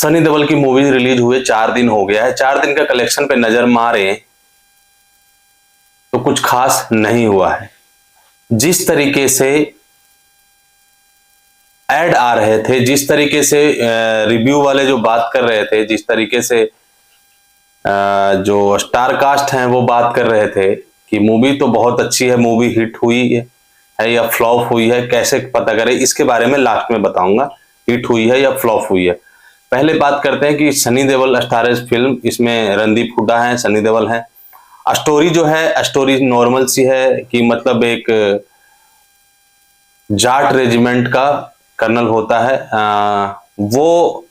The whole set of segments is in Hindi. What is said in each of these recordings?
सनी देओल की मूवी रिलीज हुए 4 दिन हो गया है। 4 दिन का कलेक्शन पे नजर मारे तो कुछ खास नहीं हुआ है। जिस तरीके से ऐड आ रहे थे, जिस तरीके से रिव्यू वाले जो बात कर रहे थे, जिस तरीके से जो स्टार कास्ट हैं वो बात कर रहे थे कि मूवी तो बहुत अच्छी है, मूवी हिट हुई है या फ्लॉप हुई है, कैसे पता करें, इसके बारे में लास्ट में बताऊंगा हिट हुई है या फ्लॉप हुई है। पहले बात करते हैं कि सनी देओल स्टारर फिल्म, इसमें रणदीप हुड्डा है, सनी देओल है। स्टोरी जो है, स्टोरी नॉर्मल सी है कि मतलब एक जाट रेजिमेंट का कर्नल होता है, वो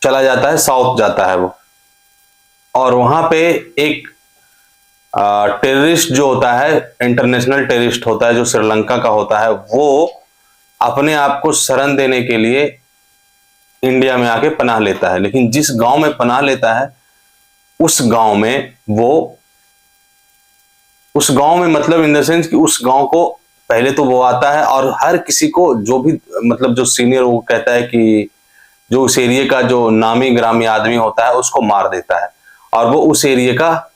चला जाता है, साउथ जाता है वो, और वहां पे एक टेररिस्ट जो होता है, इंटरनेशनल टेररिस्ट होता है जो श्रीलंका का होता है, वो अपने आप को शरण देने के लिए इंडिया में आके पनाह लेता है। लेकिन जिस गांव में पनाह लेता है उस गांव में मतलब इन द सेंस कि उस गांव को पहले तो वो आता है और हर किसी को, जो भी मतलब जो सीनियर, वो कहता है कि जो उस एरिया का जो नामी ग्रामी आदमी होता है उसको मार देता है और वो उस एरिया का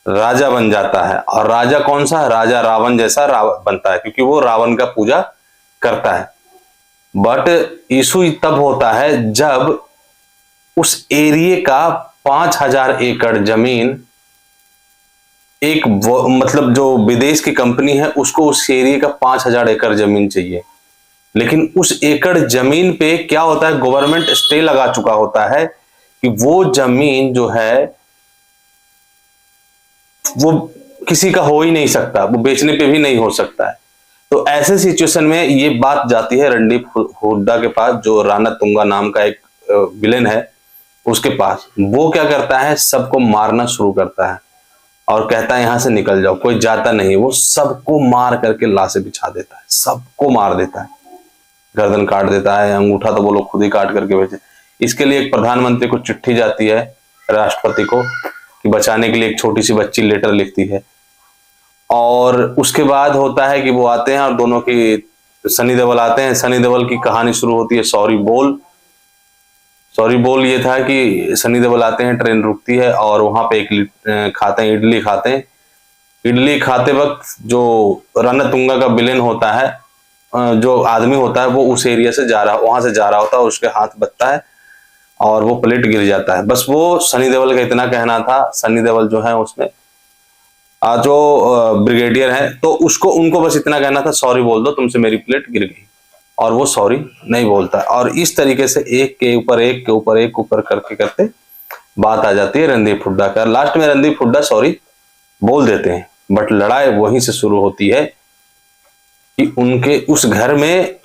राजा बन जाता है। और राजा कौन सा? राजा रावण जैसा बनता है, क्योंकि वो रावण का पूजा करता है। बट इशू तब होता है जब उस एरिया का 5000 एकड़ जमीन एक मतलब जो विदेश की कंपनी है उसको उस एरिया का 5000 एकड़ जमीन चाहिए। लेकिन उस एकड़ जमीन पे क्या होता है, गवर्नमेंट स्टे लगा चुका होता है कि वो जमीन जो है वो किसी का हो ही नहीं सकता, वो बेचने पे भी नहीं हो सकता है। तो ऐसे सिचुएशन में ये बात जाती है रणदीप हुड्डा के पास, जो राणा तुंगा नाम का एक विलेन है उसके पास। वो क्या करता है, सबको मारना शुरू करता है और कहता है यहां से निकल जाओ, कोई जाता नहीं। वो सबको मार करके लाशें बिछा देता है, सबको मार देता है, गर्दन काट देता है, अंगूठा तो वो लोग खुद ही काट करके भेजे। इसके लिए एक प्रधानमंत्री को चिट्ठी जाती है, राष्ट्रपति को, कि बचाने के लिए एक छोटी सी बच्ची लेटर लिखती है। और उसके बाद होता है कि वो आते हैं और दोनों की, सनी देओल आते हैं, सनी देओल की कहानी शुरू होती है सॉरी बोल। सॉरी बोल ये था कि सनी देओल आते हैं, ट्रेन रुकती है और वहां पे एक खाते हैं, इडली खाते हैं। इडली खाते वक्त जो रणतुंगा का विलेन होता है, जो आदमी होता है, वो उस एरिया से वहां से जा रहा होता है, उसके हाथ बचता है और वो प्लेट गिर जाता है। बस वो सनी देओल का इतना कहना था, सनी देओल जो है उसमें जो ब्रिगेडियर है, तो उनको बस इतना कहना था, सॉरी बोल दो, तुमसे मेरी प्लेट गिर गई, और वो सॉरी नहीं बोलता। और इस तरीके से एक के ऊपर एक के ऊपर एक ऊपर करते करते बात आ जाती है रणदीप हुड्डा का। लास्ट में रणदीप हुड्डा सॉरी बोल देते हैं, बट लड़ाई वहीं से शुरू होती है कि उनके उस घर में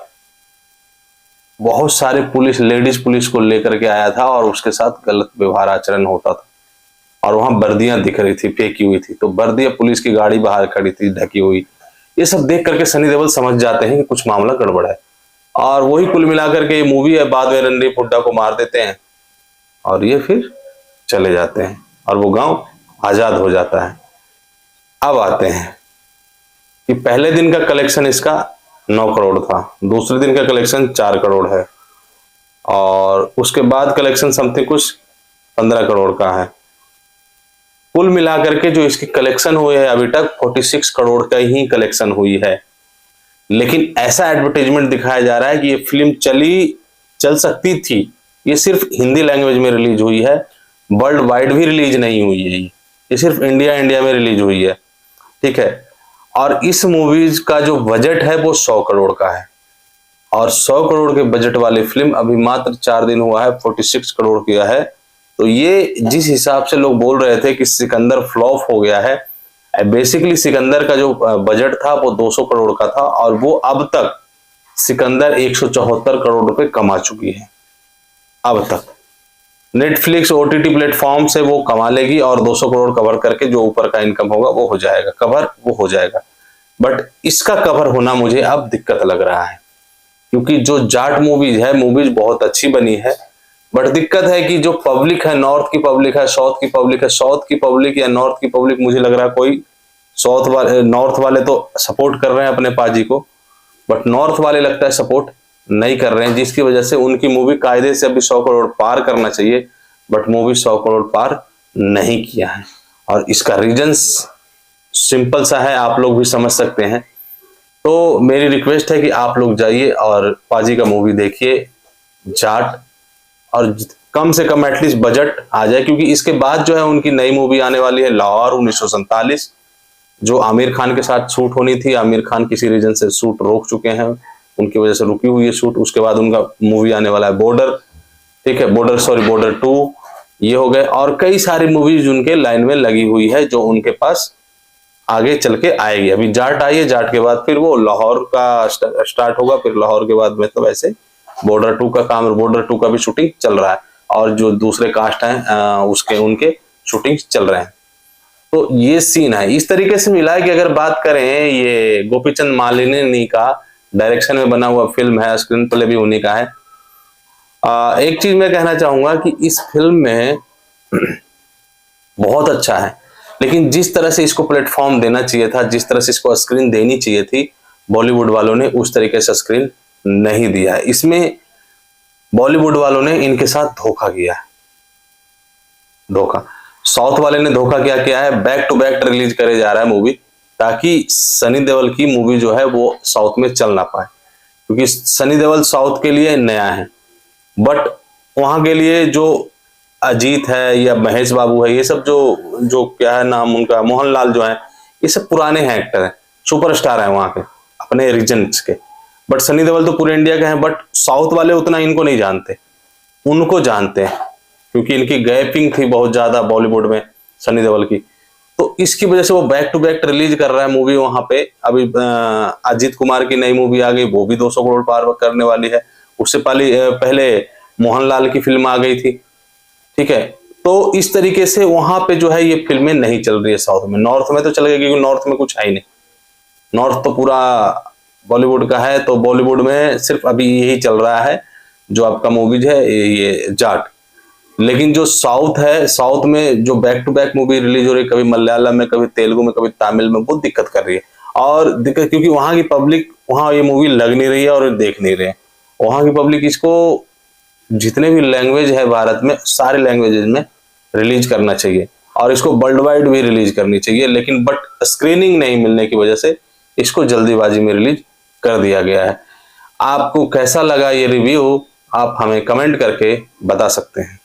बहुत सारे लेडीज पुलिस को लेकर के आया था और उसके साथ गलत व्यवहार आचरण होता था। और वहां वर्दियां दिख रही थी, फेंकी हुई थी, तो वर्दियां, पुलिस की गाड़ी बाहर खड़ी थी ढकी हुई। ये सब देख करके सनी देओल समझ जाते हैं कि कुछ मामला गड़बड़ है, और वही कुल मिलाकर के ये मूवी है। बाद में रणदीप हुड्डा को मार देते हैं और ये फिर चले जाते हैं और वो गांव आजाद हो जाता है। अब आते हैं कि पहले दिन का कलेक्शन इसका 9 करोड़ था, दूसरे दिन का कलेक्शन 4 करोड़ है, और उसके बाद कलेक्शन समथिंग कुछ 15 करोड़ का है। कुल मिलाकर के जो इसकी कलेक्शन हुई है अभी तक 46 करोड़ का ही कलेक्शन हुई है। लेकिन ऐसा एडवर्टाइजमेंट दिखाया जा रहा है कि ये फिल्म चल सकती थी, ये सिर्फ हिंदी लैंग्वेज में रिलीज हुई है, वर्ल्ड वाइड भी रिलीज नहीं हुई है, ये सिर्फ इंडिया में रिलीज हुई है, ठीक है। और इस मूवीज का जो बजट है वो 100 करोड़ का है, और 100 करोड़ के बजट वाली फिल्म अभी मात्र 4 दिन हुआ है 46 करोड़ किया है। तो ये जिस हिसाब से लोग बोल रहे थे कि सिकंदर फ्लॉप हो गया है, बेसिकली सिकंदर का जो बजट था वो 200 करोड़ का था, और वो अब तक सिकंदर 174 करोड़ रुपए कमा चुकी है। अब तक नेटफ्लिक्स OTT प्लेटफॉर्म से वो कमा लेगी और 200 करोड़ कवर करके जो ऊपर का इनकम होगा वो हो जाएगा, कवर वो हो जाएगा। बट इसका कवर होना मुझे अब दिक्कत लग रहा है, क्योंकि जो जाट मूवीज है, मूवीज बहुत अच्छी बनी है, बट दिक्कत है कि जो पब्लिक है, नॉर्थ की पब्लिक है, साउथ की पब्लिक है, साउथ की पब्लिक या नॉर्थ की पब्लिक, मुझे लग रहा है कोई नॉर्थ वाले तो सपोर्ट कर रहे हैं अपने पाजी को, बट नॉर्थ वाले लगता है सपोर्ट नहीं कर रहे हैं, जिसकी वजह से उनकी मूवी कायदे से अभी 100 करोड़ पार करना चाहिए, बट मूवी 100 करोड़ पार नहीं किया है। और इसका रीजंस सिंपल सा है, आप लोग भी समझ सकते हैं। तो मेरी रिक्वेस्ट है कि आप लोग जाइए और पाजी का मूवी देखिए जाट, और कम से कम एटलीस्ट बजट आ जाए, क्योंकि इसके बाद जो है उनकी नई मूवी आने वाली है लाहौर 1947, जो आमिर खान के साथ शूट होनी थी। आमिर खान किसी रीजन से शूट रोक चुके हैं, उनकी वजह से रुकी हुई है शूट। उसके बाद उनका मूवी आने वाला है बॉर्डर, ठीक है, बॉर्डर 2 ये हो गए, और कई सारी मूवीज उनके लाइन में लगी हुई है जो उनके पास आगे चल के आएगी। अभी जाट आई है, जाट के बाद फिर वो लाहौर का स्टार्ट होगा, फिर लाहौर के बाद मतलब ऐसे बॉर्डर 2 का काम, बॉर्डर 2 का भी शूटिंग चल रहा है, और जो दूसरे कास्ट हैं उसके उनके शूटिंग चल रहे हैं। तो ये सीन है। इस तरीके से मिला है कि अगर बात करें, ये गोपीचंद मालिनी का डायरेक्शन में बना हुआ फिल्म है, स्क्रीन प्ले भी उन्हीं का है। एक चीज मैं कहना चाहूंगा कि इस फिल्म में बहुत अच्छा है, लेकिन जिस तरह से इसको प्लेटफॉर्म देना चाहिए था, जिस तरह से इसको स्क्रीन देनी चाहिए थी, बॉलीवुड वालों ने उस तरीके से स्क्रीन नहीं दिया है। इसमें बॉलीवुड वालों ने इनके साथ धोखा किया है, धोखा। साउथ वाले ने धोखा क्या किया है, बैक टू बैक रिलीज करे जा रहा है मूवी, ताकि सनी देओल की मूवी जो है वो साउथ में चल ना पाए, क्योंकि सनी देओल साउथ के लिए नया है, बट वहां के लिए जो अजीत है या महेश बाबू है, ये सब जो जो क्या है नाम उनका, मोहनलाल जो है, ये सब पुराने हैं एक्टर हैं, सुपरस्टार हैं वहां के अपने रीजन्स के। बट सनी देओल तो पूरे इंडिया के हैं, बट साउथ वाले उतना इनको नहीं जानते, उनको जानते हैं, क्योंकि इनकी गैपिंग थी बहुत ज्यादा बॉलीवुड में सनी देओल की। तो इसकी वजह से वो बैक टू बैक रिलीज कर रहा है मूवी वहां पे। अभी अजीत कुमार की नई मूवी आ गई, वो भी 200 करोड़ पार करने वाली है। उससे पहले मोहनलाल की फिल्म आ गई थी, ठीक है। तो इस तरीके से वहां पे जो है ये फिल्में नहीं चल रही है साउथ में। नॉर्थ में तो चल गई, क्योंकि नॉर्थ में कुछ है ही नहीं, नॉर्थ तो पूरा बॉलीवुड का है। तो बॉलीवुड में सिर्फ अभी यही चल रहा है जो आपका मूवीज है, ये जाट। लेकिन जो साउथ है, साउथ में जो back to back movie release हो रही है, कभी मलयालम में, कभी तेलुगु में, कभी तमिल में, बहुत दिक्कत कर रही है। और दिक्कत क्योंकि वहां की पब्लिक, वहां ये मूवी लग नहीं रही है और देख नहीं रहे हैं। वहां की पब्लिक इसको जितने भी लैंग्वेज है भारत में, सारे लैंग्वेजेस में रिलीज करना चाहिए, और इसको वर्ल्ड वाइड भी रिलीज करनी चाहिए, लेकिन बट स्क्रीनिंग नहीं मिलने की वजह से इसको जल्दीबाजी में रिलीज कर दिया गया है। आपको कैसा लगा ये रिव्यू, आप हमें कमेंट करके बता सकते हैं।